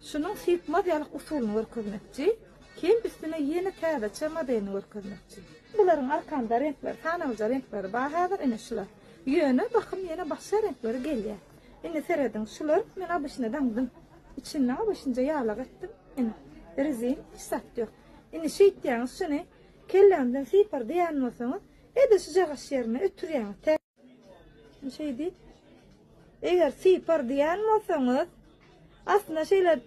şunun sipmadyalyk usulunu görkezmekçi, kim üstüne yeni täze modelini görkezmekçi. Buların arkanda renkler, tanymyjy renkleri bar häzir ene şular. Ýöne bakym ýene başga renkleri gelýär. Ene seredin şular men abyşyna daňdym. İçinde abyşynja ýalag etdim. Ene rezin sat ýok. Ene şeýtýän şuny kellemden sipar diýen bolsaňyz, ede şu jagaş ýerine ötürýän. Şey diýip, eger sipar diýen bolsaňyz, aslında şeyler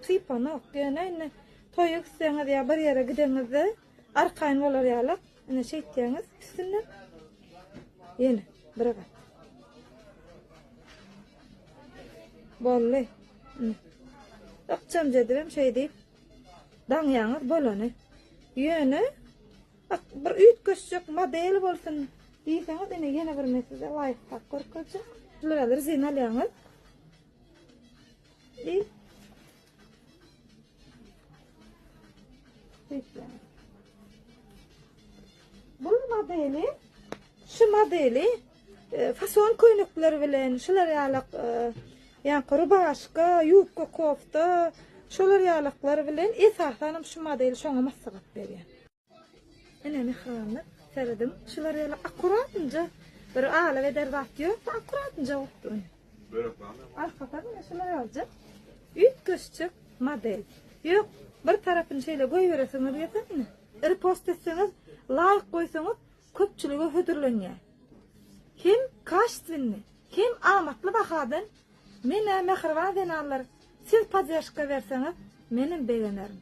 sipar nok ýöne toýuk seňiz ýa bir ýere gideňizde arkaýyn bolar ýalyk. Ene şeýtýäňiz üstünden ýene bir gat. Bolly. Akçam jedibem şey diýip, daňýaňyz bolany. Ýöne bir üýtgeçjek model bolsun diýseňiz, ene ýene bir mesele laýyk tak görkezjek. Şulara rezin alýaňyz. Bu modeli, şu modeli fason köýnekleri bilen, şular ýalyk ýani qurbaşka, ýupka, kofta, şolar ýalyklar bilen esasanam şu modeli şoňa maslahat berýän. Ene mehranlyk seredim, şular ýalyk akuratynja bir ala we derbat ýok, akuratynja boldy. Arkadan şular ýalyk üýtgeçjek model. Ýok, bir tarapyny şeýle goýberesiňiz ýetmini. Repost etseňiz, laýyk goýsaňyz köpçülige hödürlenýär. Kim kaştwinni, kim amatly bahadan mene mehriban denanlar siz podдержка berseňiz, menim beğenirim.